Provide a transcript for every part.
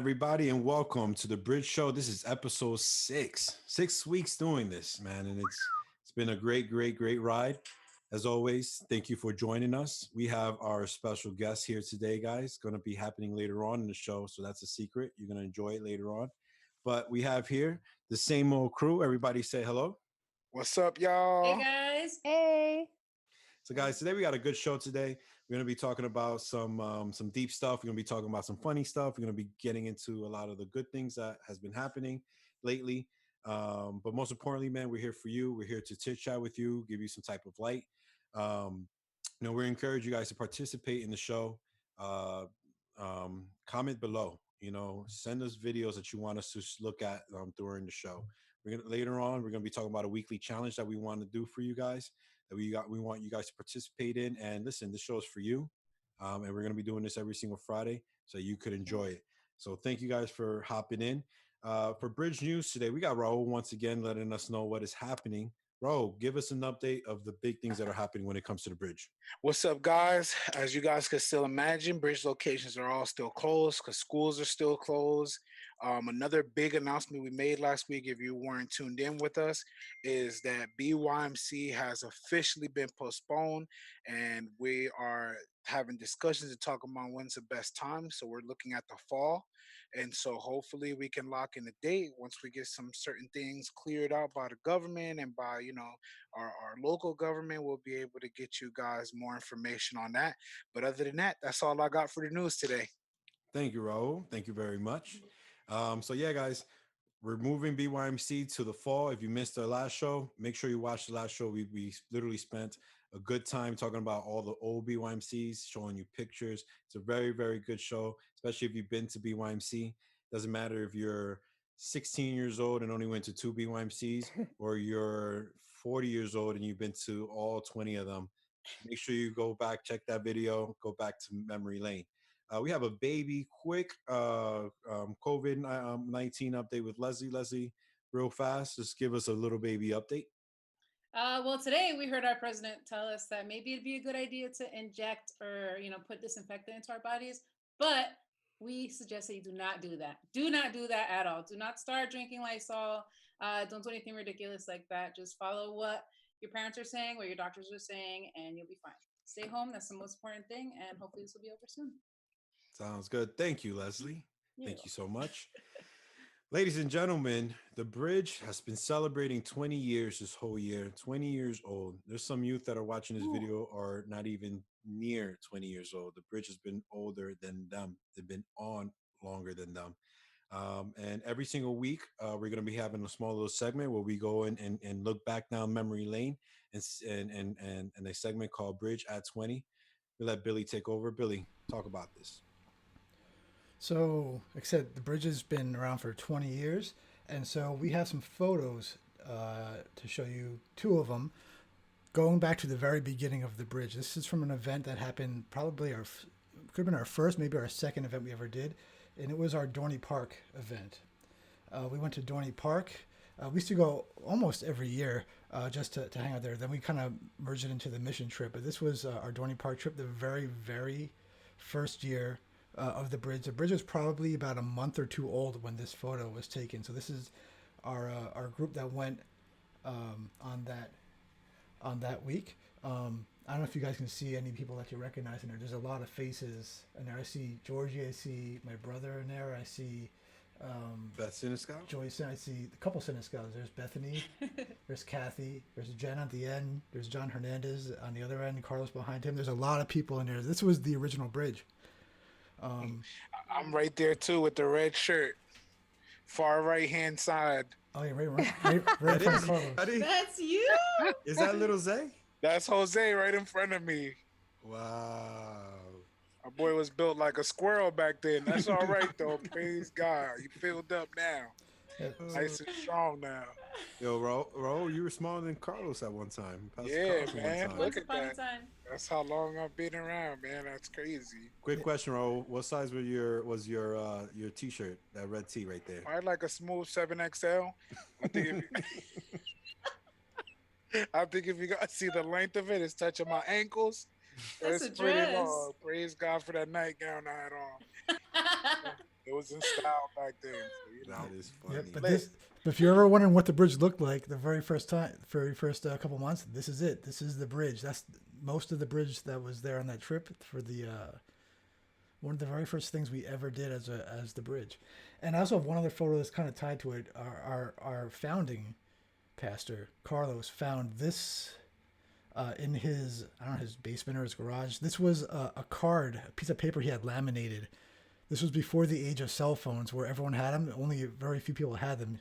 everybody, and welcome to the Bridge Show. This is episode 6. 6 weeks doing this, man, and it's been a great ride. As always, thank you for joining us. We have our special guest here today, guys. Going to be happening later on in the show, so that's a secret. You're going to enjoy it later on. But we have here the same old crew. Everybody say hello. What's up, Hey y'all? guys. Hey. So, guys, today we got a good show today. We're going to be talking about some deep stuff. We're going to be talking about some funny stuff. We're going to be getting into a lot of the good things that has been happening lately. But most importantly, man, we're here for you. We're here to chit chat with you, give you some type of light. Um, we encourage you guys to participate in the show. Uh, Comment below. Send us videos that you want us to look at during the show. Later on, we're gonna be talking about a weekly challenge that we want to do for you guys. We want you guys to participate in. And listen, this show is for you, and we're gonna be doing this every single Friday, so you could enjoy it. So thank you guys for hopping in. For Bridge News today, we got Raul once again letting us know what is happening. Raul, give us an update of the big things that are happening when it comes to the bridge. What's up, guys? As you guys can still imagine, bridge locations are all still closed because schools are still closed. Another big announcement we made last week, if you weren't tuned in with us, is that BYMC has officially been postponed, and we are having discussions to talk about when's the best time. So we're looking at the fall. And so hopefully we can lock in a date once we get some certain things cleared out by the government and by, our local government. We'll be able to get you guys more information on that. But other than that, that's all I got for the news today. Thank you, Raul. Thank you very much. So yeah, guys, we're moving BYMC to the fall. If you missed our last show, make sure you watch the last show. We literally spent a good time talking about all the old BYMCs, showing you pictures. It's a very good show, especially if you've been to BYMC. Doesn't matter if you're 16 years old and only went to 2 BYMCs, or you're 40 years old and you've been to all 20 of them. Make sure you go back, check that video, go back to memory lane. We have a baby quick COVID-19 update with Leslie. Leslie, real fast, just give us a little baby update. Well, today we heard our president tell us that maybe it'd be a good idea to inject or, put disinfectant into our bodies. But we suggest that you do not do that. Do not do that at all. Do not start drinking Lysol. Don't do anything ridiculous like that. Just follow what your parents are saying, what your doctors are saying, and you'll be fine. Stay home. That's the most important thing. And hopefully this will be over soon. Sounds good. Thank you, Leslie. Thank you so much. Ladies and gentlemen, the bridge has been celebrating 20 years this whole year, 20 years old. There's some youth that are watching this video are not even near 20 years old. The bridge has been older than them. They've been on longer than them. And every single week, we're going to be having a small little segment where we go in and look back down memory lane and a segment called Bridge at 20. We'll let Billy take over. Billy, talk about this. So, like I said, the bridge has been around for 20 years, and so we have some photos to show you, 2 of them, going back to the very beginning of the bridge. This is from an event that happened probably could have been our first, maybe our second event we ever did, and it was our Dorney Park event. We went to Dorney Park. We used to go almost every year just to hang out there. Then we kind of merged it into the mission trip, but this was our Dorney Park trip, the very first year of the bridge. The bridge was probably about a month or 2 old when this photo was taken. So this is our group that went on that week. I don't know if you guys can see any people that you recognize in there. There's a lot of faces in there. I see Georgie. I see my brother in there. I see Beth Siniscal? Joyce. I see a couple Siniscals. There's Bethany. There's Kathy. There's Jen at the end. There's John Hernandez on the other end. Carlos behind him. There's a lot of people in there. This was the original bridge. I'm right there too with the red shirt, far right hand side. Oh yeah, right in front of Carlos. That's you. Is that little Zay? That's Jose right in front of me. Wow. My boy was built like a squirrel back then. That's all right though. Praise God. You filled up now. Nice and strong now. Yo, Ro, you were smaller than Carlos at one time. Yeah, man. Look at that. That's how long I've been around, man. That's crazy. Quick question, Ro. What size was your t-shirt? That red tee right there. I like a smooth 7XL. I think if you guys see the length of it, it's touching my ankles. That's it's pretty long. Praise God for that nightgown I had on. It was in style back then. So, you know. That is funny. Yep, but if you're ever wondering what the bridge looked like the very first couple months, this is it. This is the bridge. That's most of the bridge that was there on that trip for the one of the very first things we ever did as the bridge. And I also have one other photo that's kind of tied to it. Our founding pastor Carlos found this in his, I don't know, his basement or his garage. This was a card, a piece of paper he had laminated. This was before the age of cell phones, where everyone had them. Only very few people had them.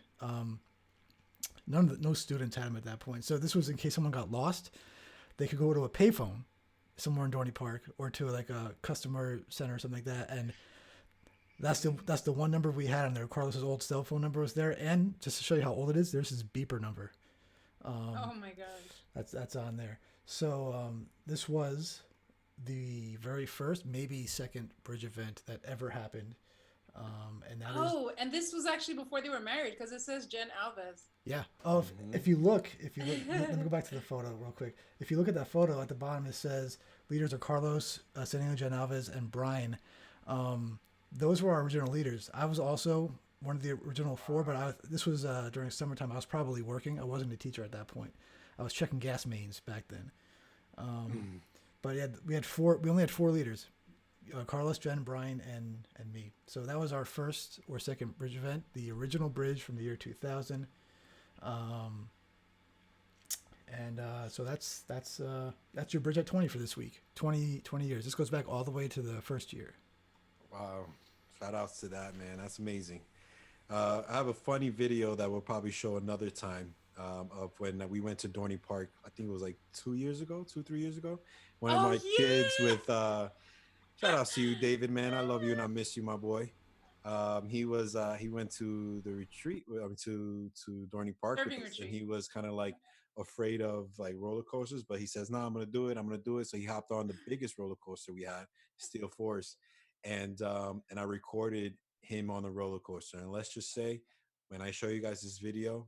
No students had them at that point. So this was in case someone got lost. They could go to a payphone somewhere in Dorney Park or to like a customer center or something like that. And that's the one number we had on there. Carlos's old cell phone number was there. And just to show you how old it is, there's his beeper number. Oh my gosh. That's on there. So this was the very first, maybe second bridge event that ever happened. And this was actually before they were married because it says Jen Alves. Yeah. Oh, if you look, let me go back to the photo real quick. If you look at that photo at the bottom, it says leaders are Carlos, Senio, Jen Alves, and Brian. Those were our original leaders. I was also one of the original four, but this was during summertime. I was probably working. I wasn't a teacher at that point. I was checking gas mains back then. But we only had four leaders. Carlos, Jen, Brian, and me. So that was our first or second bridge event, the original bridge from the year 2000. So that's your bridge at 20 for this week. 20 years. This goes back all the way to the first year. Wow. Shout outs to that, man. That's amazing. I have a funny video that we'll probably show another time of when we went to Dorney Park. I think it was like 3 years ago. One of my kids with shout out to you, David, man. I love you and I miss you, my boy. He went to the retreat to Dorney Park with us, and he was kind of like afraid of like roller coasters, but he says, "No, I'm gonna do it." So he hopped on the biggest roller coaster we had, Steel Force, and I recorded him on the roller coaster. And let's just say, when I show you guys this video,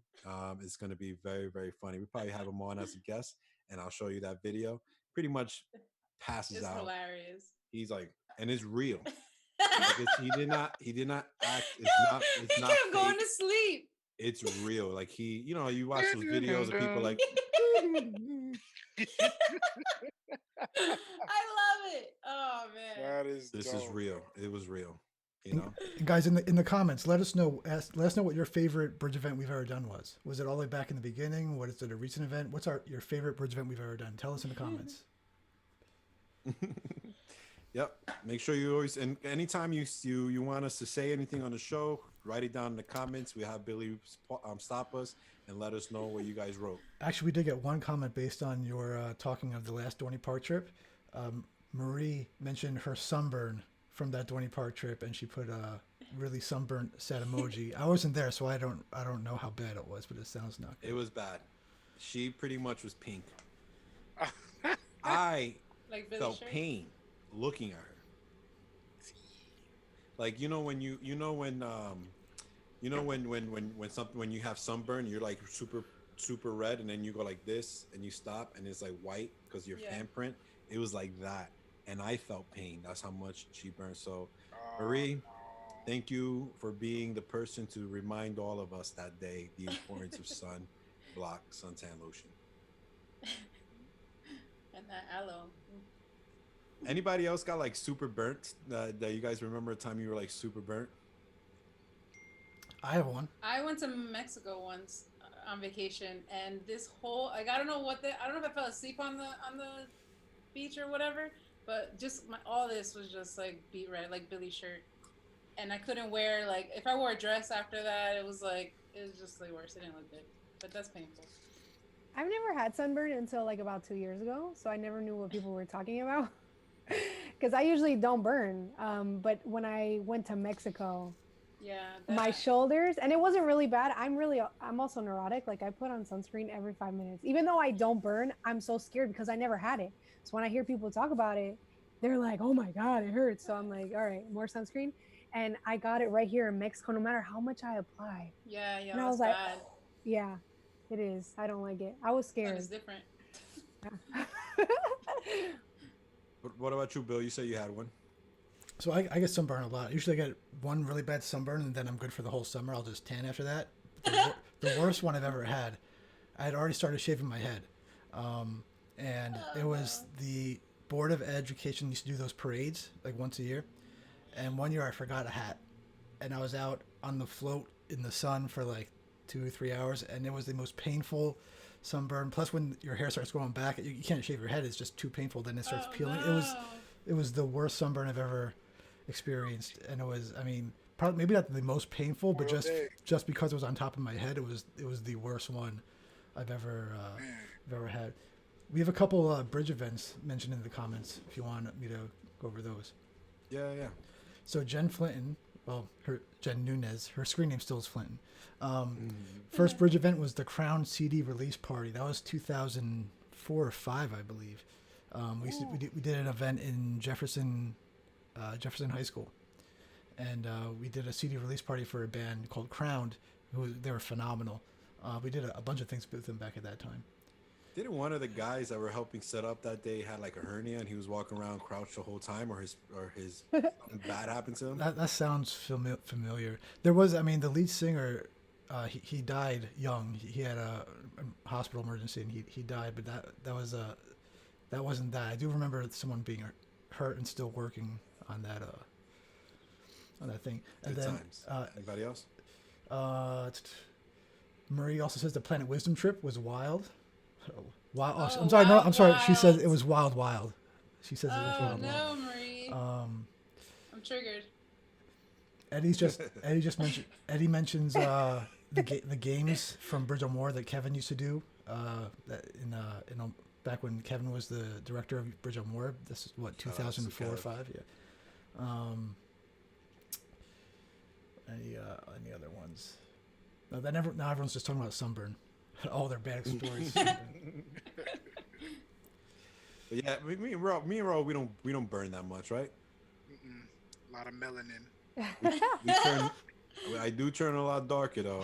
it's gonna be very, very funny. We probably have him on as a guest, and I'll show you that video. Pretty much passes it's out. Hilarious. He's like, and it's real. Like he did not act. It's not kept going to sleep. It's real. Like you watch those videos of people like. I love it. Oh man. This is real. It was real. And guys, in the comments, let us know what your favorite bridge event we've ever done was. Was it all the way back in the beginning? What is it, a recent event? What's your favorite bridge event we've ever done? Tell us in the comments. Yep. Make sure you always, and anytime you want us to say anything on the show, write it down in the comments. We have Billy stop us and let us know what you guys wrote. Actually, we did get one comment based on your talking of the last Dorney Park trip. Marie mentioned her sunburn from that Dorney Park trip, and she put a really sunburnt sad emoji. I wasn't there, so I don't know how bad it was, but it sounds not good. It was bad. She pretty much was pink. I felt pain looking at her. Like when you have sunburn, you're like super red, and then you go like this and you stop and it's like white because your handprint. It was like that, and I felt pain. That's how much she burned. So Marie, thank you for being the person to remind all of us that day the importance of suntan lotion and that aloe. Anybody else got like super burnt that you guys remember a time you were like super burnt? I have one. I went to Mexico once on vacation, and this whole I don't know if I fell asleep on the beach or whatever, but just all this was just like beet red, like Billy's shirt, and I couldn't wear if I wore a dress after that, it was just like worse. It didn't look good, but that's painful. I've never had sunburn until like about 2 years ago, so I never knew what people were talking about. Because I usually don't burn, but when I went to Mexico, my shoulders, and it wasn't really bad. I'm also neurotic. Like I put on sunscreen every 5 minutes, even though I don't burn. I'm so scared because I never had it. So when I hear people talk about it, they're like, "Oh my God, it hurts." So I'm like, "All right, more sunscreen." And I got it right here in Mexico, no matter how much I apply. Yeah. And I was like, oh, "Yeah, it is. I don't like it." I was scared. It's different. What about you, Bill? You said you had one. So I get sunburn a lot. Usually I get one really bad sunburn and then I'm good for the whole summer. I'll just tan after that. The worst one I've ever had, I had already started shaving my head. And it was the Board of Education used to do those parades like once a year. And one year I forgot a hat. And I was out on the float in the sun for like 2 or 3 hours. And it was the most painful sunburn. Plus when your hair starts growing back, you can't shave your head. It's just too painful. Then it starts peeling. No. It was the worst sunburn I've ever experienced. And it was, I mean, probably maybe not the most painful, but just because it was on top of my head, it was the worst one I've ever had. We have a couple bridge events mentioned in the comments if you want me to go over those. Yeah. So Jen Flinton, Jen Nunez, her screen name still is Flinton. First bridge event was the Crown CD release party. That was 2004 or 5, I believe. We did an event in Jefferson High School, and we did a CD release party for a band called Crowned. They were phenomenal. We did a bunch of things with them back at that time. Didn't one of the guys that were helping set up that day had like a hernia and he was walking around crouched the whole time, or his something bad happened to him? That sounds familiar. There was, I mean, the lead singer, he died young. He had a hospital emergency and he died, but that wasn't that. I do remember someone being hurt and still working on that thing. And Good then, times. Anybody else? Marie also says the Planet Wisdom trip was wild. Wow! Oh, I'm sorry. No, I'm sorry. wild. She says it was wild. She says it was wild. No, Marie. I'm triggered. Eddie mentions the games from Bridge on War that Kevin used to do. Back when Kevin was the director of Bridge on War. This is what 2004 or 5. Yeah. Any other ones? No, now everyone's just talking about sunburn. All their bad stories. But yeah, me and Raul, we don't burn that much, right? A lot of melanin. I do turn a lot darker though.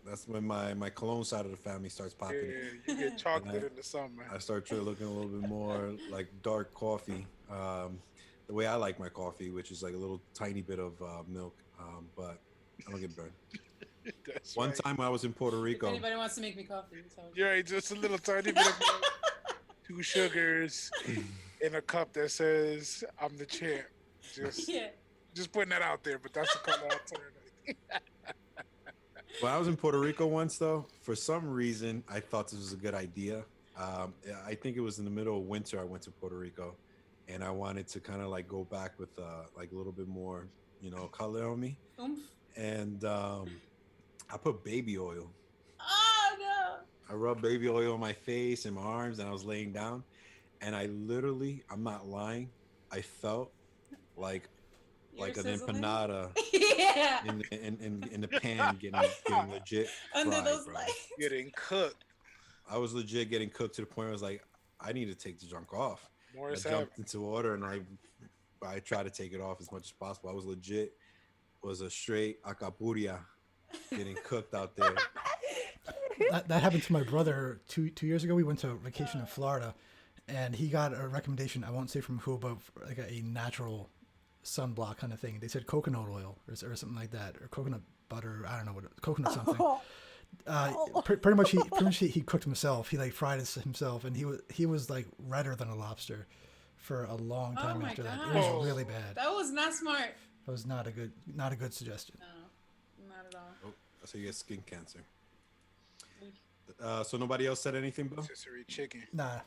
That's when my cologne side of the family starts popping. Yeah, you get chocolate in the summer. I start looking a little bit more like dark coffee. The way I like my coffee, which is like a little tiny bit of milk, but I don't get burned. One time I was in Puerto Rico. If anybody wants to make me coffee, yeah, just a little tiny bit of milk, 2 sugars in a cup that says "I'm the champ." Just putting that out there, but that's the color I turn. When I was in Puerto Rico once, though, for some reason I thought this was a good idea. I think it was in the middle of winter. I went to Puerto Rico, and I wanted to kind of like go back with like a little bit more, color on me. And I put baby oil. Oh no! I rubbed baby oil on my face and my arms, and I was laying down, and I literally, I'm not lying, I felt like an empanada in the pan getting legit under fried, those bro. lights. Getting cooked. I was legit getting cooked to the point where I was like, I need to take the junk off. More I jumped into water and I tried to take it off as much as possible. I was legit a straight acapuria getting cooked out there. That happened to my brother 2 years ago. We went to vacation in Florida, and he got a recommendation. I won't say from who, but like a natural sunblock kind of thing. They said coconut oil or something like that, or coconut butter. I don't know what coconut something. Pretty much he cooked himself. He like fried it himself, and he was like redder than a lobster for a long time after that. It was really bad. That was not smart. That was not a good suggestion. No, not at all. Oh, that's how you get skin cancer. So nobody else said anything, Bill? Rotisserie chicken. Nah.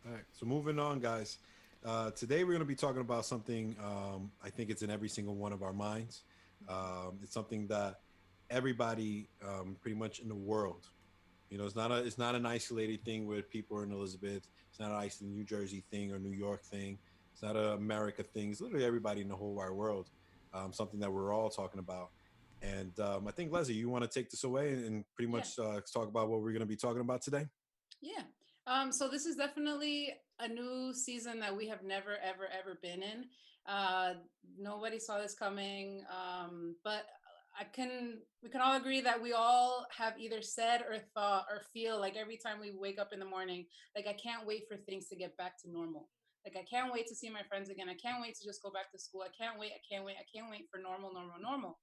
All right. So moving on, guys. Today we're going to be talking about something. I think it's in every single one of our minds. It's something that everybody, pretty much in the world, it's not an isolated thing where people are in Elizabeth. It's not an isolated New Jersey thing or New York thing. It's not an America thing. It's literally everybody in the whole wide world. Something that we're all talking about. And I think, Leslie, you want to take this away and pretty much talk about what we're going to be talking about today? Yeah. So this is definitely a new season that we have never, ever, ever been in. Nobody saw this coming. But we can all agree that we all have either said or thought or feel like every time we wake up in the morning, like I can't wait for things to get back to normal. Like, I can't wait to see my friends again. I can't wait to just go back to school. I can't wait for normal.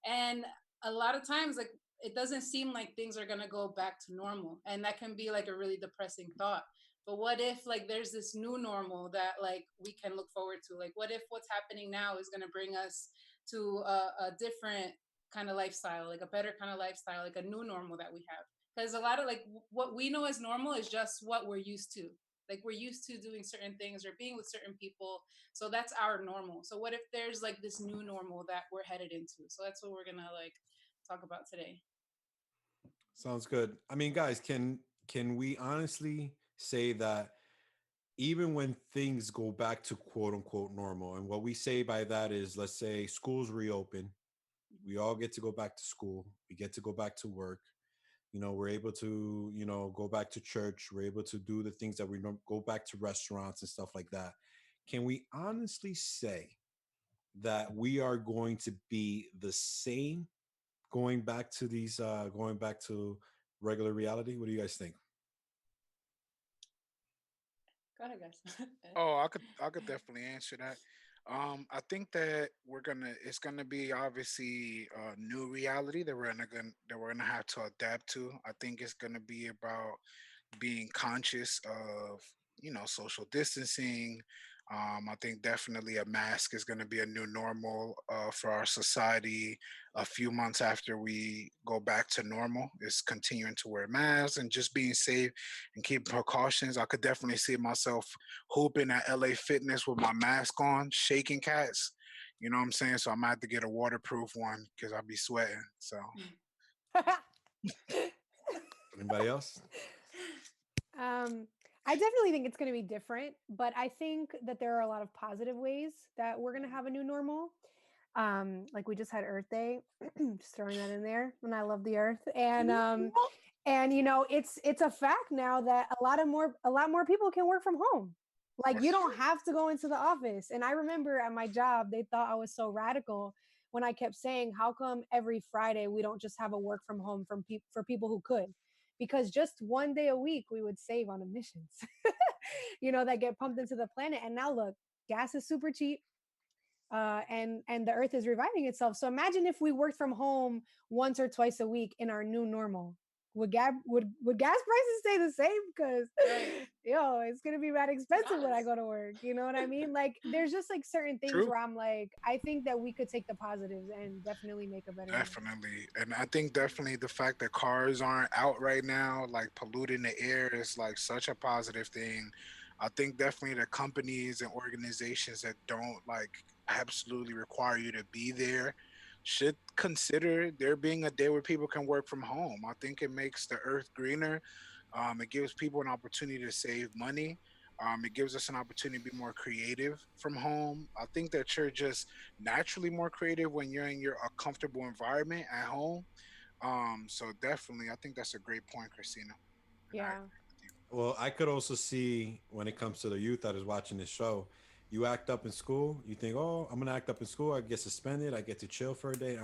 And a lot of times, like, it doesn't seem like things are going to go back to normal. And that can be like a really depressing thought. But what if, like, there's this new normal that, like, we can look forward to? Like, what if what's happening now is going to bring us to a different kind of lifestyle, like a better kind of lifestyle, like a new normal that we have? Because a lot of, like, what we know as normal is just what we're used to. Like, we're used to doing certain things or being with certain people. So that's our normal. So what if there's like this new normal that we're headed into? So that's what we're going to like talk about today. Sounds good. I mean, guys, can we honestly say that even when things go back to quote unquote normal, and what we say by that is, let's say schools reopen, we all get to go back to school, we get to go back to work, you know, we're able to, you know, go back to church, we're able to do the things that we don't, go back to restaurants and stuff like that. Can we honestly say that we are going to be the same going back to these going back to regular reality? What do you guys think? Go ahead, guys. Oh, I could definitely answer that. I think that it's gonna be obviously a new reality that we're gonna have to adapt to. I think it's gonna be about being conscious of, you know, social distancing. I think definitely a mask is going to be a new normal for our society. A few months after we go back to normal, is continuing to wear masks and just being safe and keep precautions. I could definitely see myself hooping at LA Fitness with my mask on, shaking cats. You know what I'm saying? So I might have to get a waterproof one because I'll be sweating. So Anybody else? I definitely think it's going to be different, but I think that there are a lot of positive ways that we're going to have a new normal. Like we just had Earth Day, just throwing that in there, and I love the Earth. And you know, it's a fact now that a lot more people can work from home. Like you don't have to go into the office. And I remember at my job, they thought I was so radical when I kept saying, "How come every Friday we don't just have a work from home for people who could?" Because just one day a week we would save on emissions, you know, that get pumped into the planet. And now look, gas is super cheap, and the Earth is reviving itself. So imagine if we worked from home once or twice a week in our new normal. Would gas prices stay the same? Because yo, it's gonna be rad expensive when I go to work. You know what I mean? Like there's just like certain things where I'm like, I think that we could take the positives and definitely make a better definitely. And I think definitely the fact that cars aren't out right now, like polluting the air, is like such a positive thing. I think definitely the companies and organizations that don't like absolutely require you to be there should consider there being a day where people can work from home. I think it makes the earth greener. It gives people an opportunity to save money. It gives us an opportunity to be more creative from home. I think that you're just naturally more creative when you're in a comfortable environment at home. So definitely, I think that's a great point, Christina. Yeah. Well, I could also see when it comes to the youth that is watching this show, you act up in school, you think, oh, I'm gonna act up in school, I get suspended, I get to chill for a day.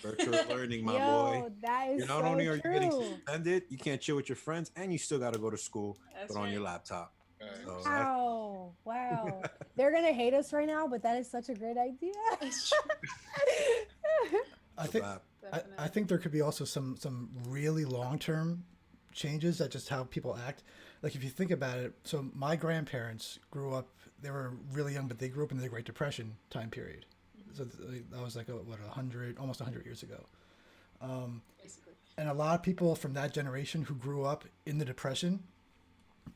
Virtual learning, my boy. That is Not so only are you true. getting suspended, you can't chill with your friends, and you still got to go to school, but on your laptop. So wow. They're gonna hate us right now, but that is such a great idea. I think there could be also some really long-term changes that just how people act. Like if you think about it, so my grandparents grew up, they were really young, but they grew up in the Great Depression time period. So that was like almost 100 years ago. And a lot of people from that generation who grew up in the Depression,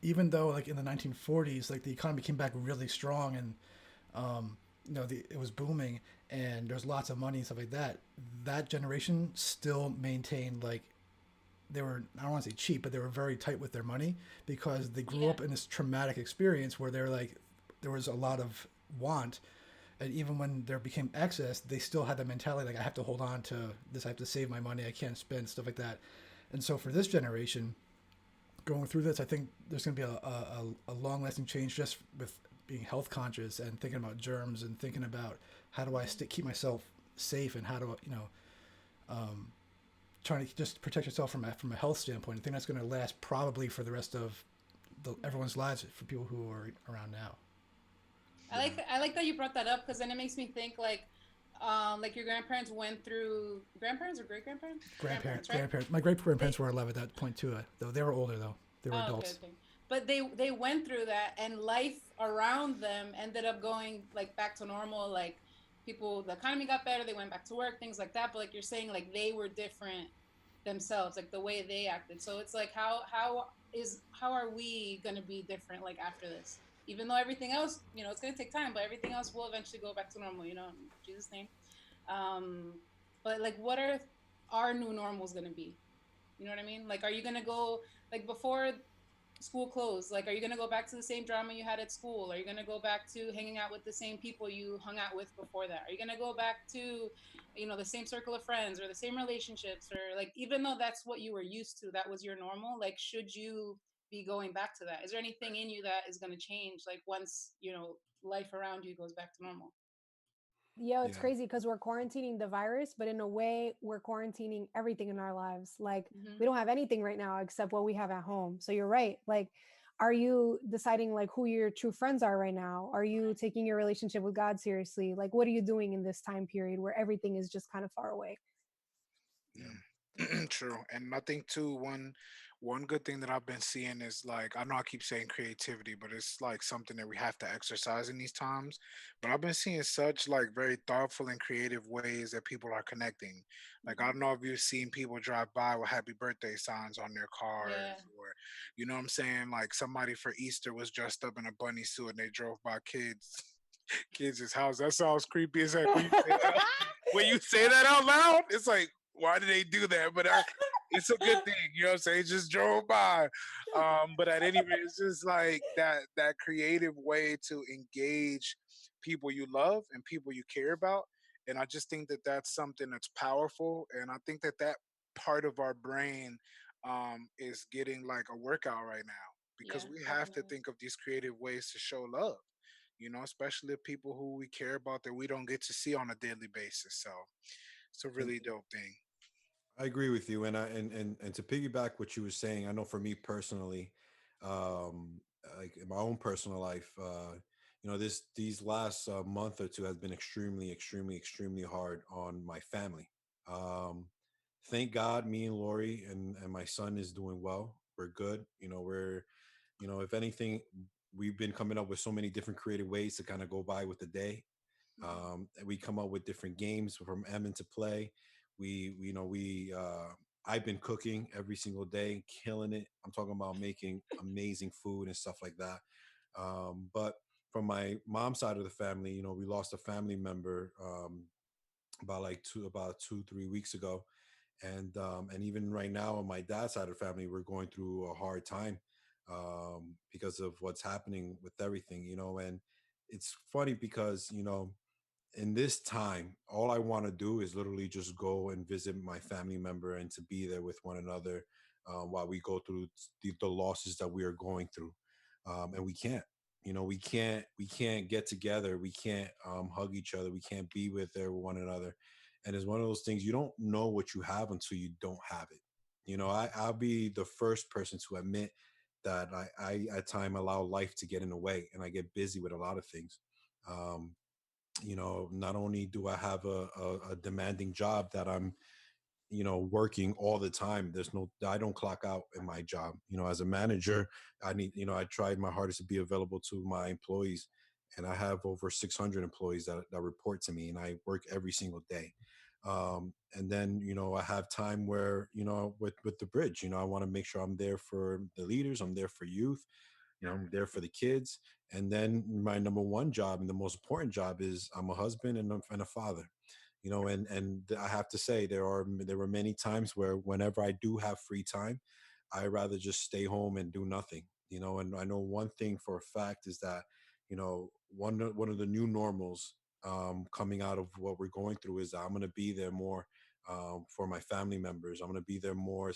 even though like in the 1940s, like the economy came back really strong and you know, it was booming and there's lots of money and stuff like that. That generation still maintained like they were, I don't want to say cheap, but they were very tight with their money because they grew up in this traumatic experience where they're like, there was a lot of want. And even when there became excess, they still had the mentality like, I have to hold on to this, I have to save my money, I can't spend, stuff like that. And so for this generation, going through this, I think there's going to be a long-lasting change just with being health conscious and thinking about germs and thinking about how do I keep myself safe and how do I, you know, trying to just protect yourself from a health standpoint. I think that's going to last probably for the rest of everyone's lives for people who are around now. I like that you brought that up, because then it makes me think like your grandparents went through, grandparents or great grandparents? Grandparents, right? grandparents. My great grandparents were alive at that point too. Though they were older, though they were adults. Okay. But they went through that, and life around them ended up going like back to normal. Like people, the economy got better, they went back to work, things like that. But like you're saying, like they were different themselves, like the way they acted. So it's like how are we gonna be different like after this? Even though everything else, it's gonna take time, but everything else will eventually go back to normal. In Jesus' name. But like, what are our new normals gonna be? You know what I mean? Like, are you gonna go like before school closed? Like, are you gonna go back to the same drama you had at school? Are you gonna go back to hanging out with the same people you hung out with before that? Are you gonna go back to, the same circle of friends or the same relationships? Or like, even though that's what you were used to, that was your normal, like, should you be going back to that? Is there anything in you that is gonna change, like, once, life around you goes back to normal? Yeah, it's crazy because we're quarantining the virus, but in a way, we're quarantining everything in our lives. Like, we don't have anything right now except what we have at home. So you're right. Like, are you deciding like who your true friends are right now? Are you taking your relationship with God seriously? Like, what are you doing in this time period where everything is just kind of far away? Yeah. True. And I think too, one good thing that I've been seeing is, like, I know I keep saying creativity, but it's like something that we have to exercise in these times. But I've been seeing such like very thoughtful and creative ways that people are connecting. Like, I don't know if you've seen people drive by with happy birthday signs on their cars, or you know what I'm saying? Like, somebody for Easter was dressed up in a bunny suit and they drove by kids' house. That sounds creepy as heck. When you say that out loud, it's like, why did they do that? But it's a good thing, you know what I'm saying? It just drove by. But at any rate, it's just like that creative way to engage people you love and people you care about. And I just think that that's something that's powerful. And I think that part of our brain is getting like a workout right now, because we have to think of these creative ways to show love, especially people who we care about that we don't get to see on a daily basis. So it's a really dope thing. I agree with you, and and to piggyback what you were saying, I know for me personally, um, like in my own personal life, these last month or two has been extremely, extremely, extremely hard on my family. Um, thank God, me and Lori and my son is doing well. We're good. If anything, we've been coming up with so many different creative ways to kind of go by with the day. We come up with different games from Emin to play. We I've been cooking every single day, killing it. I'm talking about making amazing food and stuff like that. But from my mom's side of the family, we lost a family member about 2-3 weeks ago, and even right now on my dad's side of the family, we're going through a hard time because of what's happening with everything, and it's funny because in this time, all I want to do is literally just go and visit my family member and to be there with one another while we go through the losses that we are going through. And we can't, we can't get together. We can't hug each other. We can't be with one another. And it's one of those things, you don't know what you have until you don't have it. I'll be the first person to admit that I at time allow life to get in the way and I get busy with a lot of things. Um, not only do I have a demanding job that I'm working all the time. I don't clock out in my job. As a manager, I tried my hardest to be available to my employees, and I have over 600 employees that report to me, and I work every single day. And then I have time where with the bridge, I want to make sure I'm there for the leaders, I'm there for youth, I'm there for the kids. And then my number one job and the most important job is I'm a husband and a father. And I have to say there were many times where whenever I do have free time, I rather just stay home and do nothing. And I know one thing for a fact is that one of the new normals coming out of what we're going through is I'm going to be there more for my family members. I'm going to be there more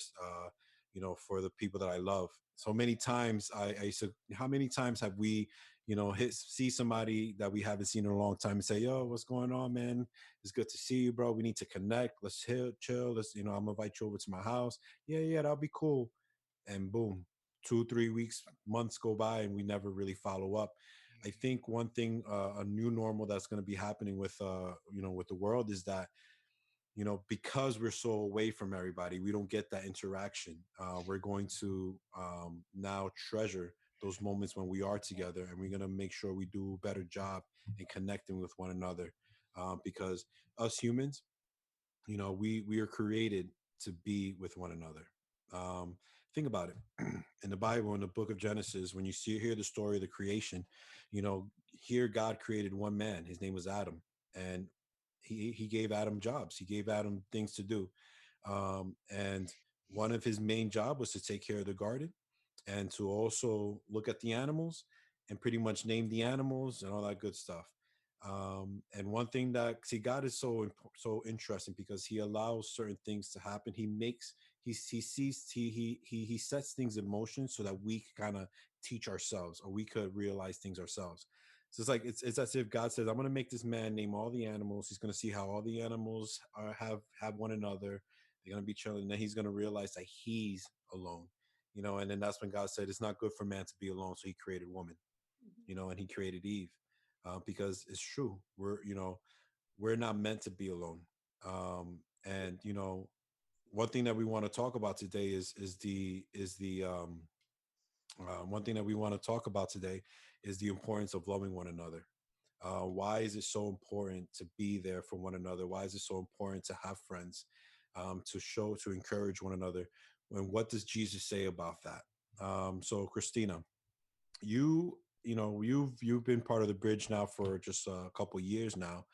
for the people that I love. So many times I used to, how many times have we, see somebody that we haven't seen in a long time and say, yo, what's going on, man? It's good to see you, bro. We need to connect. Let's chill. Let's, I'm gonna invite you over to my house. Yeah, that'll be cool. And boom, 2-3 weeks, months go by, and we never really follow up. I think one thing, a new normal that's going to be happening with, with the world is that, because we're so away from everybody, we don't get that interaction. We're going to now treasure those moments when we are together, and we're going to make sure we do a better job in connecting with one another. Because us humans, we are created to be with one another. Think about it. In the Bible, in the book of Genesis, when you hear the story of the creation, here God created one man. His name was Adam, and he gave Adam jobs. He gave Adam things to do, and one of his main job was to take care of the garden, and to also look at the animals and pretty much name the animals and all that good stuff. And one thing that, see, God is so interesting, because he allows certain things to happen. He sees, he sets things in motion so that we kind of teach ourselves, or we could realize things ourselves. So it's like, it's as if God says, I'm going to make this man name all the animals. He's going to see how all the animals have one another. They're going to be chilling. And then he's going to realize that he's alone, and then that's when God said, it's not good for man to be alone. So he created woman, and he created Eve. Because it's true, we're not meant to be alone. And one thing that we want to talk about today one thing that we want to talk about today is the importance of loving one another. Why is it so important to be there for one another? Why is it so important to have friends, to encourage one another? And what does Jesus say about that? So Christina, you've been part of the Bridge now for just a couple years now,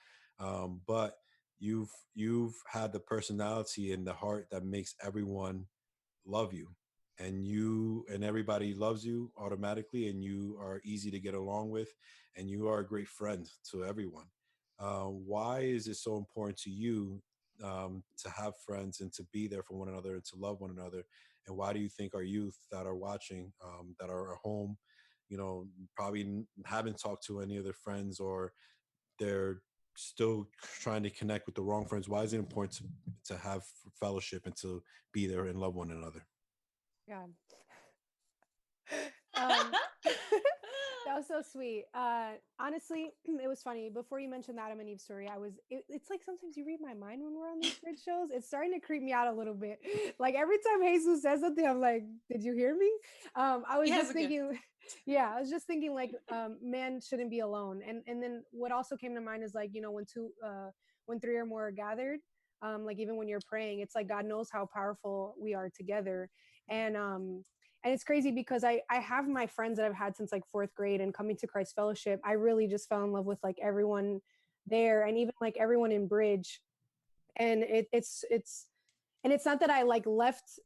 but you've had the personality and the heart that makes everyone love you, and everybody loves you automatically, and you are easy to get along with, and you are a great friend to everyone. Why is it so important to you, to have friends and to be there for one another and to love one another? And why do you think our youth that are watching, that are at home, probably haven't talked to any of their friends, or they're still trying to connect with the wrong friends? Why is it important to have fellowship and to be there and love one another? Yeah. That was so sweet. Honestly, it was funny. Before you mentioned the Adam and Eve story, it's like sometimes you read my mind when we're on these Bridge shows. It's starting to creep me out a little bit. Like every time Jesus says something, I'm like, did you hear me? I was just thinking, I was just thinking like, man shouldn't be alone. And then what also came to mind is like, when three or more are gathered, like even when you're praying, it's like God knows how powerful we are together. And it's crazy because I have my friends that I've had since like fourth grade, and coming to Christ Fellowship, I really just fell in love with like everyone there, and even like everyone in Bridge. And it's not that I like left.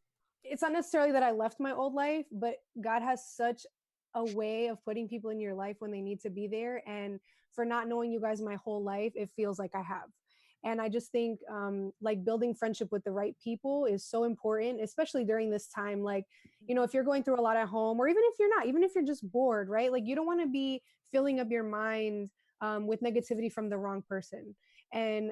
It's not necessarily that I left my old life, but God has such a way of putting people in your life when they need to be there. And for not knowing you guys my whole life, it feels like I have. And I just think like building friendship with the right people is so important, especially during this time. Like, if you're going through a lot at home, or even if you're not, even if you're just bored, right? Like you don't want to be filling up your mind with negativity from the wrong person. And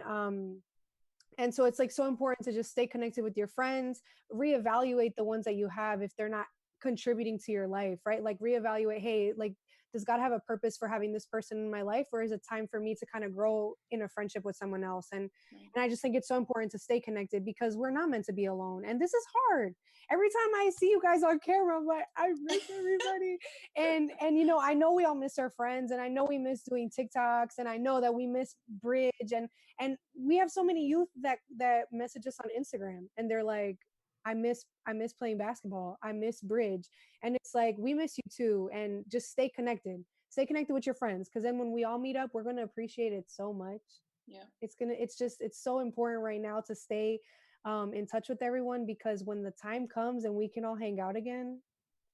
so it's like so important to just stay connected with your friends, reevaluate the ones that you have if they're not contributing to your life, right? Like reevaluate, hey, like, does God have a purpose for having this person in my life, or is it time for me to kind of grow in a friendship with someone else? And I just think it's so important to stay connected, because we're not meant to be alone. And this is hard. Every time I see you guys on camera, I'm like, I miss everybody. And I know we all miss our friends, and I know we miss doing TikToks, and I know that we miss Bridge, and we have so many youth that message us on Instagram, and they're like, I miss playing basketball. I miss Bridge. And it's like, we miss you too. And just stay connected with your friends. Cause then when we all meet up, we're going to appreciate it so much. Yeah. It's so important right now to stay in touch with everyone, because when the time comes and we can all hang out again,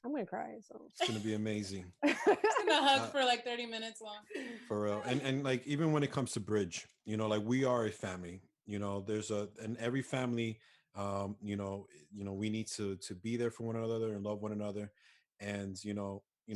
I'm going to cry. So it's going to be amazing. It's going to hug for like 30 minutes long. For real. And like, even when it comes to Bridge, like we are a family, and every family, we need to be there for one another and love one another. And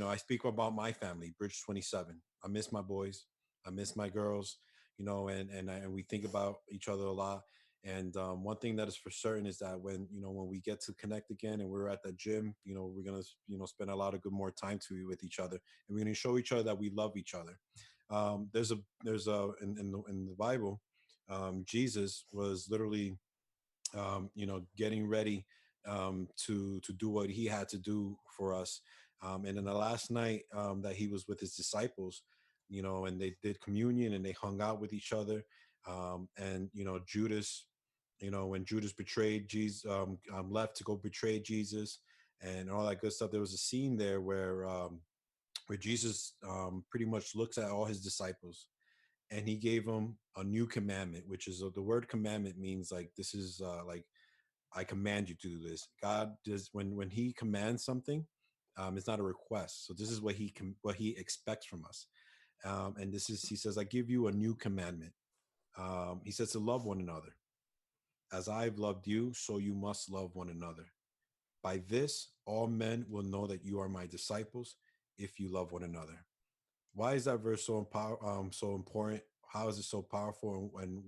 I speak about my family, Bridge 27. I miss my boys, I miss my girls, and we think about each other a lot. And one thing that is for certain is that when we get to connect again and we're at the gym, we're gonna spend a lot of good more time with each other, and we're gonna show each other that we love each other. There's a in the Bible, Jesus was literally getting ready to do what he had to do for us. And in the last night that he was with his disciples, and they did communion and they hung out with each other. And Judas, when Judas betrayed Jesus, left to go betray Jesus and all that good stuff. There was a scene there where Jesus pretty much looks at all his disciples and he gave them a new commandment, which is the word commandment means like this is like I command you to do this. God does when he commands something, it's not a request. So this is what he expects from us. And this is he says, I give you a new commandment. He says to love one another. As I've loved you, so you must love one another. By this, all men will know that you are my disciples if you love one another. Why is that verse so important? How is it so powerful? And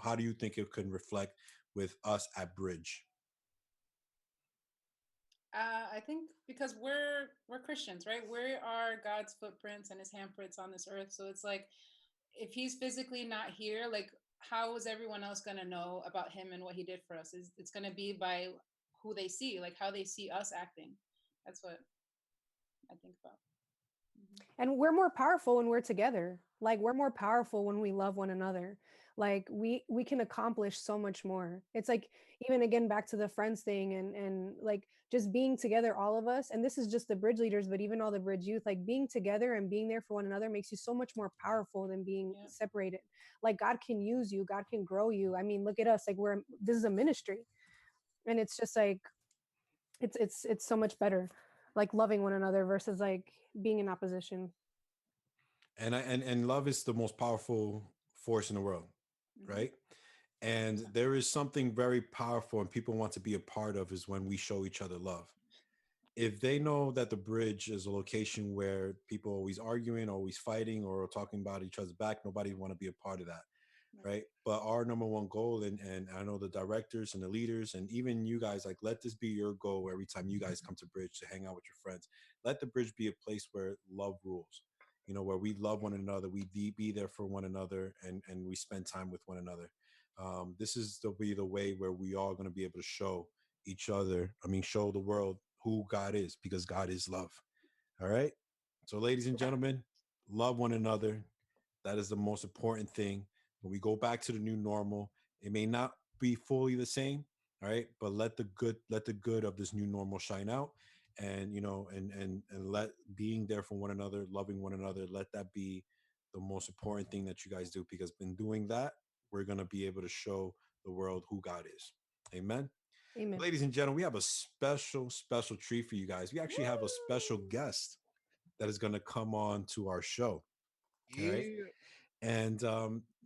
how do you think it can reflect with us at Bridge? I think because we're Christians, right? We are God's footprints and his handprints on this earth. So it's like, if he's physically not here, like how is everyone else going to know about him and what he did for us? It's going to be by who they see, like how they see us acting. That's what I think about. And we're more powerful when we're together. Like we're more powerful when we love one another. Like we can accomplish so much more. It's like, even again, back to the friends thing and like just being together, all of us. And this is just the Bridge leaders, but even all the Bridge youth, like being together and being there for one another makes you so much more powerful than being separated. Like God can use you, God can grow you. I mean, look at us, like this is a ministry. And it's just like, it's so much better, like loving one another versus like being in opposition. And love is the most powerful force in the world, right? And there is something very powerful and people want to be a part of is when we show each other love. If they know that the Bridge is a location where people are always arguing, always fighting, or talking about each other's back, nobody want to be a part of that, right? But our number one goal, and I know the directors and the leaders and even you guys, like, let this be your goal every time you guys come to Bridge to hang out with your friends. Let the Bridge be a place where love rules, where we love one another, we be there for one another, and we spend time with one another. This is to be the way where we are going to be able to show each other, show the world who God is, because God is love. All right. So, ladies and gentlemen, love one another. That is the most important thing. When we go back to the new normal, it may not be fully the same. All right. But let the good of this new normal shine out. And and let being there for one another, loving one another, let that be the most important thing that you guys do, because in doing that, we're going to be able to show the world who God is. Amen. Amen. Ladies and gentlemen, we have a special treat for you guys. We actually have a special guest that is going to come on to our show. All right. And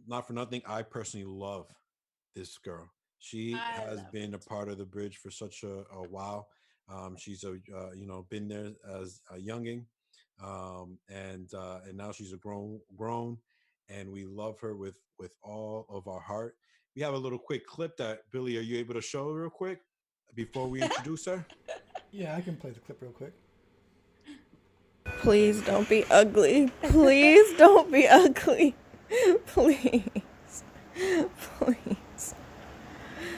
not for nothing, I personally love this girl. She has been a part of the Bridge for such a while. She's been there as a younging, and now she's a grown, and we love her with all of our heart. We have a little quick clip that Billy, are you able to show real quick before we introduce her? Yeah, I can play the clip real quick. Please don't be ugly. Please don't be ugly. Please. Please.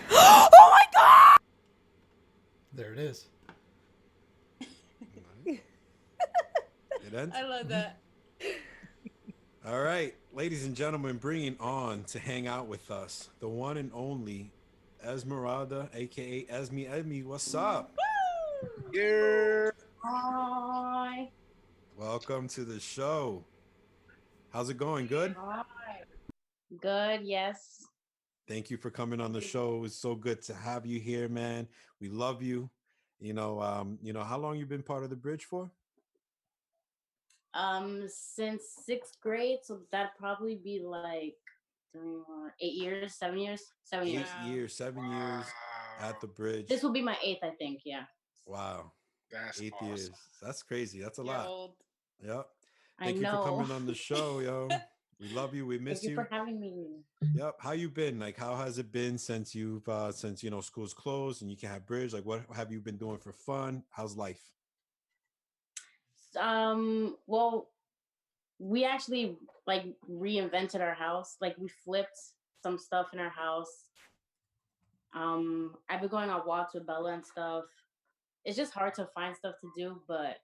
Oh my God! There it is. It ends. I love that. All right, ladies and gentlemen, bringing on to hang out with us, the one and only Esmeralda, aka Esme. Esme, what's up? Yeah. Hi. Welcome to the show. How's it going? Good? Hi. Good, yes. Thank you for coming on the show. It's so good to have you here, man. We love you. How long you been part of the Bridge for? Since 6th grade, so that'd probably be like 8 years, 7 years, 7 years. 8 years, 7 years at the Bridge. This will be my 8th, I think. Yeah. Wow. That's 8 awesome. years. That's crazy. That's a You're lot. old. Yep. I Thank you know. for coming on the show, yo. We love you. We miss Thank you for having me. Yep. How you been? Like, how has it been since you've since school's closed and you can have Bridge? Like, what have you been doing for fun? How's life? Well, we actually like reinvented our house. Like we flipped some stuff in our house. I've been going on walks with Bella and stuff. It's just hard to find stuff to do, but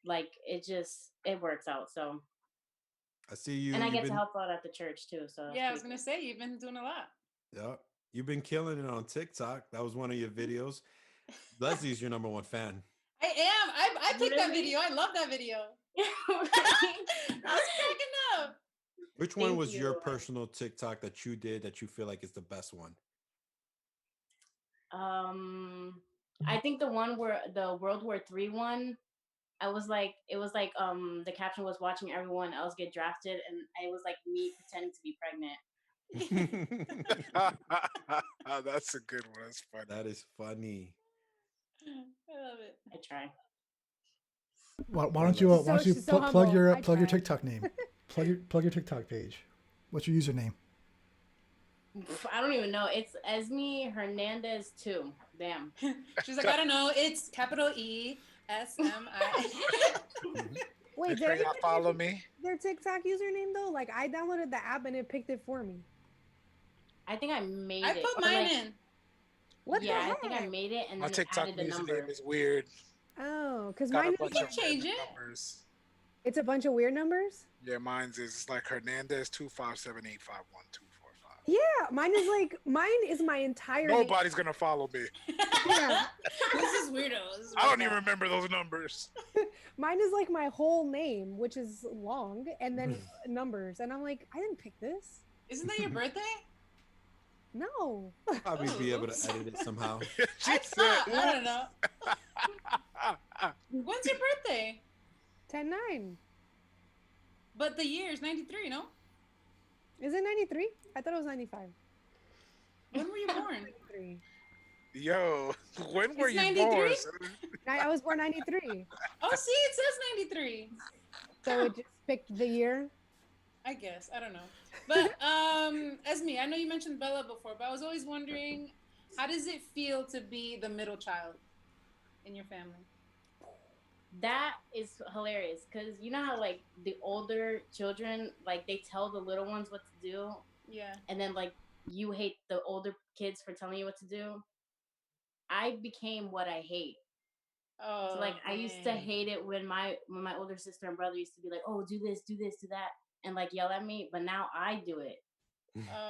like it works out. So I see you. And I get to help out at the church too. So yeah, I was gonna say you've been doing a lot. Yeah, you've been killing it on TikTok. That was one of your videos. Leslie's your number one fan. I am. I picked that video. I love that video. I was cracking up. Which one was your personal TikTok that you did that you feel like is the best one? I think the one where the World War III one, it was like the caption was watching everyone else get drafted, and it was like me pretending to be pregnant. That's a good one. That's funny. That is funny. I love it. I try. Why don't you plug your TikTok name? plug your TikTok page. What's your username? I don't even know. It's Esme Hernandez 2. Damn. She's like, I don't know. It's capital ESMI. Wait, did y'all follow me? Their TikTok username though? Like I downloaded the app and it picked it for me. I think I made it. I put mine in. What? Yeah, I think I made it, and my then TikTok added the number. username is weird. Oh, because mine is change it. Numbers. It's a bunch of weird numbers. Yeah, mine's is like Hernandez 257851245. Yeah, mine is my entire. Nobody's gonna follow me. Yeah, this is weirdos. I don't even remember those numbers. Mine is like my whole name, which is long, and then numbers, and I'm like, I didn't pick this. Isn't that your birthday? No. Probably be able to edit it somehow. I don't know. When's your birthday? 10/9. But the year is 93, no? Is it 93? I thought it was 95. When were you born? 93. Yo, when were you 93? born? I was born 93. Oh, see, it says 93. So it just picked the year? I guess. I don't know. But Esme, I know you mentioned Bella before, but I was always wondering, how does it feel to be the middle child in your family? That is hilarious because you know how like the older children, like they tell the little ones what to do. Yeah. And then like you hate the older kids for telling you what to do. I became what I hate. Oh. So like I used to hate it when my older sister and brother used to be like, oh, do this, do that, and like yell at me. But now I do it.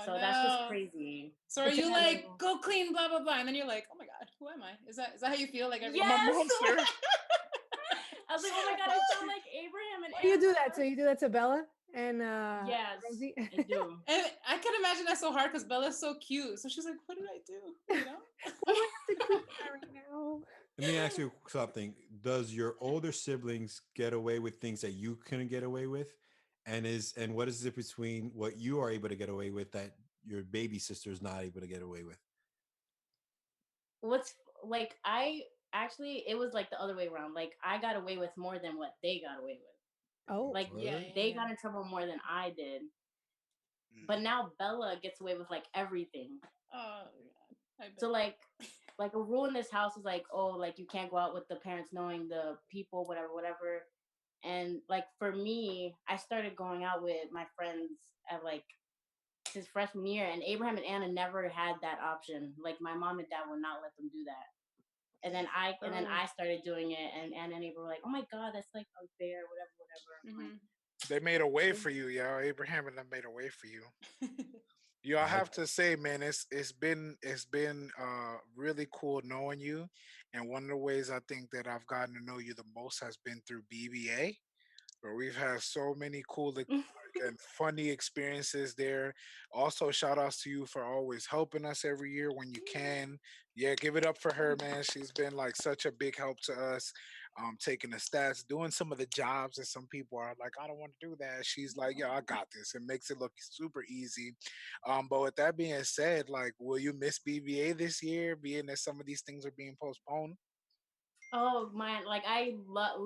So that's just crazy. So are you like, go clean, blah blah blah, and then you're like, oh my god, who am I? Is that how you feel? Like yes! I'm a monster. I was like, oh my god, I sound like Abraham and. Why do you do that? So you do that to Bella and yes, Rosie? I do. And I can imagine that's so hard because Bella's so cute. So she's like, what did I do? You know? I have to cook that right now. Let me ask you something. Does your older siblings get away with things that you couldn't get away with? And what is it between what you are able to get away with that your baby sister is not able to get away with? What's like it was like the other way around. Like I got away with more than what they got away with. Oh, like they got in trouble more than I did. But now Bella gets away with like everything. Oh, God. So like a rule in this house is like, oh, like you can't go out with the parents knowing the people, whatever. And like for me, I started going out with my friends at like his freshman year, and Abraham and Anna never had that option. Like my mom and dad would not let them do that. And then I started doing it, and Anna and Abraham were like, "Oh my god, that's like unfair, whatever." Mm-hmm. They made a way for you, yo. Abraham and them made a way for you. Yo, I have to say, man, it's been really cool knowing you, and one of the ways I think that I've gotten to know you the most has been through BBA, where we've had so many cool and funny experiences there. Also, shout outs to you for always helping us every year when you can. Yeah, give it up for her, man. She's been like such a big help to us. Taking the stats, doing some of the jobs that some people are like, I don't want to do that. She's like, yo, I got this. It makes it look super easy. But with that being said, like, will you miss BBA this year, being that some of these things are being postponed? Oh man, like I love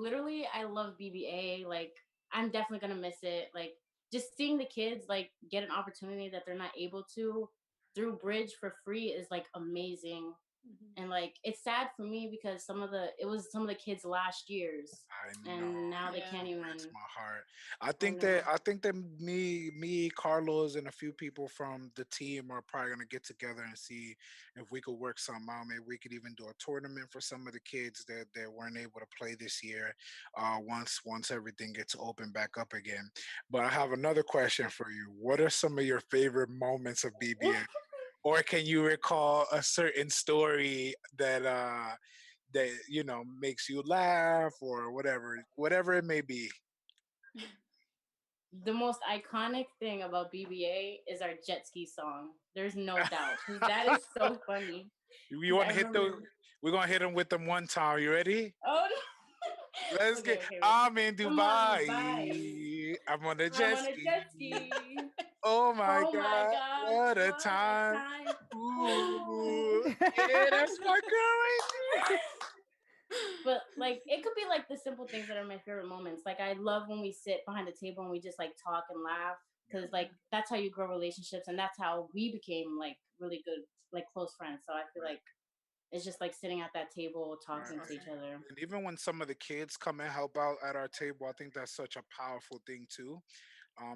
BBA. Like I'm definitely gonna miss it. Like just seeing the kids like get an opportunity that they're not able to through Bridge for free is like amazing. And like it's sad for me because it was some of the kids last year's, I know. and now they can't even. Breaks my heart. I think that me, Carlos, and a few people from the team are probably gonna get together and see if we could work something out. Maybe we could even do a tournament for some of the kids that weren't able to play this year. Once everything gets open back up again. But I have another question for you. What are some of your favorite moments of BBA? Or can you recall a certain story that makes you laugh or whatever it may be? The most iconic thing about BBA is our jet ski song. There's no doubt. That is so funny. You want to hit we're gonna hit them with them one time. You ready? Oh no. Let's get. I'm in Dubai. I'm on a jet ski. Oh my God. What a time. Ooh. Yeah, that's my girl right there. But like it could be like the simple things that are my favorite moments. Like I love when we sit behind the table and we just like talk and laugh, because like that's how you grow relationships, and that's how we became like really good, like close friends. So I feel like it's just like sitting at that table talking to each other. And even when some of the kids come and help out at our table, I think that's such a powerful thing too.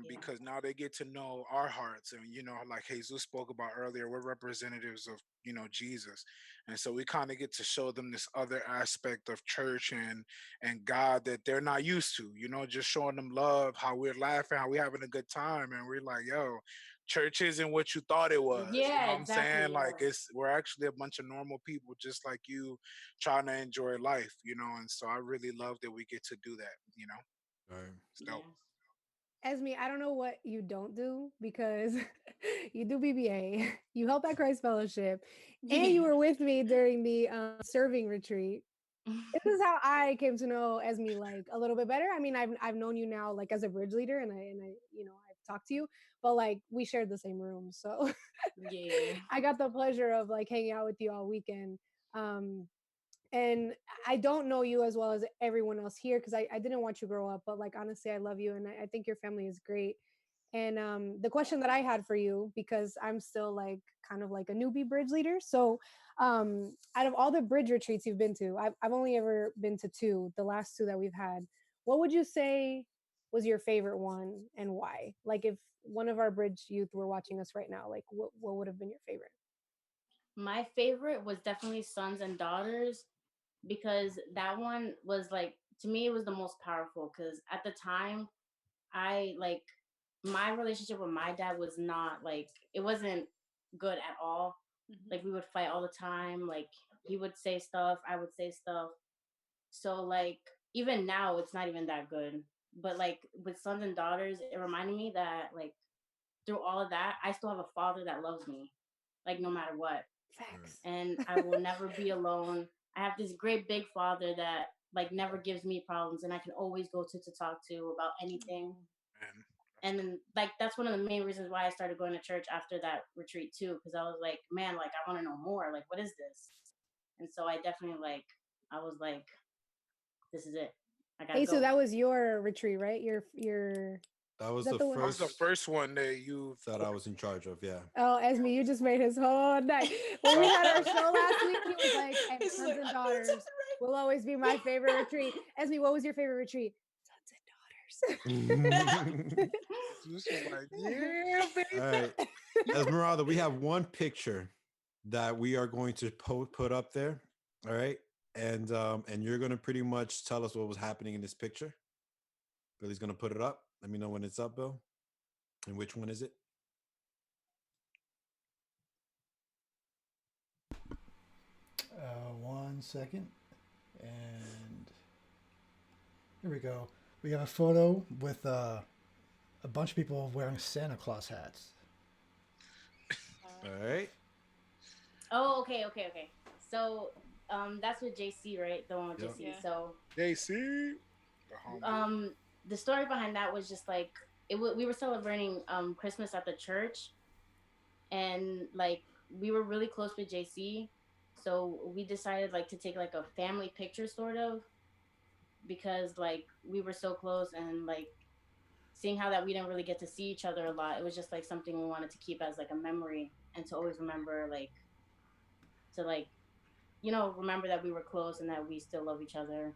Because now they get to know our hearts, and like Jesus spoke about earlier, we're representatives of Jesus, and so we kind of get to show them this other aspect of church and God that they're not used to, just showing them love, how we're laughing, how we're having a good time, and we're like, yo, church isn't what you thought it was. Yeah, you know what I'm exactly, saying? Like we're actually a bunch of normal people just like you, trying to enjoy life, and so I really love that we get to do that. Right. It's dope. Esme, I don't know what you don't do, because you do BBA, you help at Christ Fellowship, and you were with me during the serving retreat. This is how I came to know Esme like a little bit better. I mean, I've known you now like as a Bridge leader, and I I've talked to you, but like we shared the same room, so I got the pleasure of like hanging out with you all weekend. And I don't know you as well as everyone else here, because I didn't want you to grow up, but like honestly, I love you, and I think your family is great. And the question that I had for you, because I'm still like kind of like a newbie Bridge leader, so out of all the Bridge retreats you've been to, I've only ever been to two, the last two that we've had. What would you say was your favorite one, and why? Like if one of our Bridge youth were watching us right now, like what would have been your favorite? My favorite was definitely Sons and Daughters, because that one was like, to me, it was the most powerful, because at the time my relationship with my dad was not like, it wasn't good at all. Like we would fight all the time. Like he would say stuff, I would say stuff. So like even now it's not even that good. But like with Sons and Daughters, it reminded me that like through all of that, I still have a father that loves me, like no matter what. Facts. And I will never be alone. I have this great big father that like never gives me problems, and I can always go to talk to about anything. And then like that's one of the main reasons why I started going to church after that retreat too, because I was like, man, like I want to know more. Like, what is this? And so I definitely I was like, this is it. I gotta go. So that was your retreat, right? Your That was that was the first one that I was in charge of. Yeah. Oh, Esme, you just made his whole night. When we had our show last week, he was like, and Sons and Daughters will always be my favorite retreat. Esme, what was your favorite retreat? Sons and Daughters. Like, yeah, baby. All right. Esmeralda, we have one picture that we are going to put up there. All right. And you're going to pretty much tell us what was happening in this picture. Billy's going to put it up. Let me know when it's up, Bill. And which one is it? One second. And here we go. We have a photo with a bunch of people wearing Santa Claus hats. All right. Oh, okay. So that's with JC, right? The one with JC. Yeah. So JC. The story behind that was just like we were celebrating Christmas at the church, and like we were really close with JC, so we decided like to take like a family picture sort of, because like we were so close, and like seeing how that we didn't really get to see each other a lot, it was just like something we wanted to keep as like a memory and to always remember, like, to like, you know, remember that we were close and that we still love each other.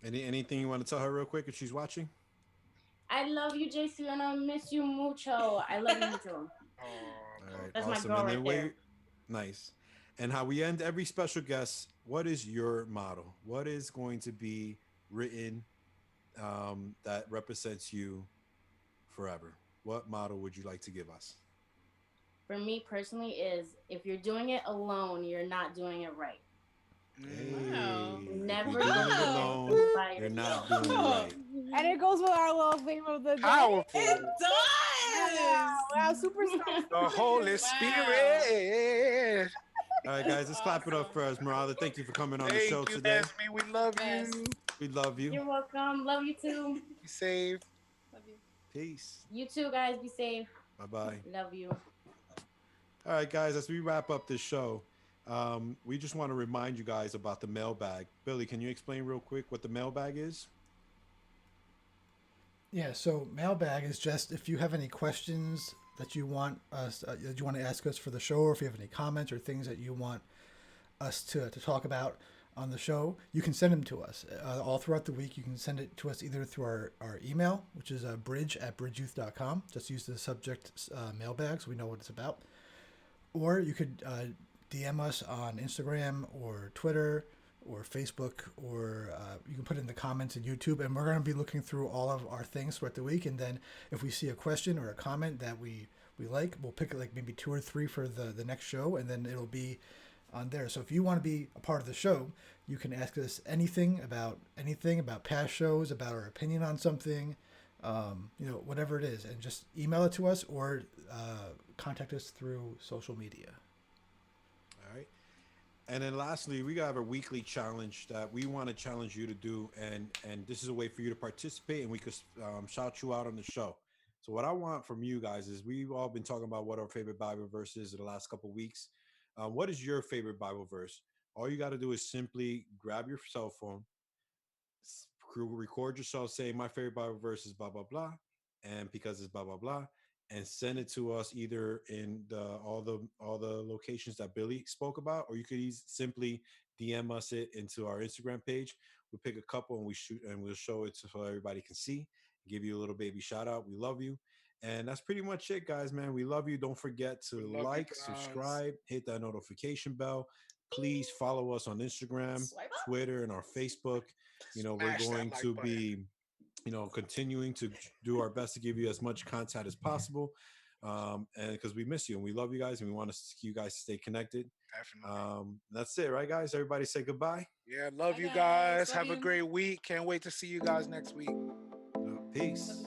Anything you want to tell her real quick if she's watching? I love you, JC, and I miss you mucho. I love you mucho. All right, that's awesome. My girl right there. Nice. And how we end every special guest, what is your motto? What is going to be written that represents you forever? What motto would you like to give us? For me personally is, if you're doing it alone, you're not doing it right. Wow. Never doing it alone, you're not doing it right. And it goes with our little theme of the day. Powerful. It does. Wow, superstar. The Holy Spirit. All right, guys, let's clap it up for Esmeralda. Thank you for coming on the show today. Esme, we love you. We love you. You're welcome. Love you too. Be safe. Love you. Peace. You too, guys. Be safe. Bye-bye. Love you. All right, guys, as we wrap up this show, we just want to remind you guys about the mailbag. Billy, can you explain real quick what the mailbag is? Yeah, so mailbag is just if you have any questions that you want us that you want to ask us for the show, or if you have any comments or things that you want us to talk about on the show, you can send them to us all throughout the week. You can send it to us either through our email, which is bridge@bridgeyouth.com. Just use the subject mailbag so we know what it's about. Or you could DM us on Instagram or Twitter or Facebook, or you can put it in the comments in YouTube, and we're going to be looking through all of our things throughout the week. And then if we see a question or a comment that we like, we'll pick like maybe 2 or 3 for the next show, and then it'll be on there. So if you want to be a part of the show, you can ask us anything about past shows, about our opinion on something, whatever it is, and just email it to us or contact us through social media. All right. And then lastly, we have a weekly challenge that we want to challenge you to do. And this is a way for you to participate, and we could shout you out on the show. So what I want from you guys is, we've all been talking about what our favorite Bible verse is in the last couple of weeks. What is your favorite Bible verse? All you got to do is simply grab your cell phone, record yourself saying my favorite Bible verse is blah, blah, blah. And because it's blah, blah, blah, and send it to us either in all the locations that Billy spoke about, or you could simply DM us it into our Instagram page. We'll pick a couple and we'll show it so everybody can see, give you a little baby shout out. We love you. And that's pretty much it, guys, man. We love you. Don't forget to like, subscribe, hit that notification bell. Please follow us on Instagram, Twitter, and our Facebook. We're going to be continuing to do our best to give you as much content as possible. And because we miss you and we love you guys, and we want you guys to stay connected. Definitely. That's it, right, guys? Everybody say goodbye. Yeah, love you guys. Have a great week. Can't wait to see you guys next week. Peace.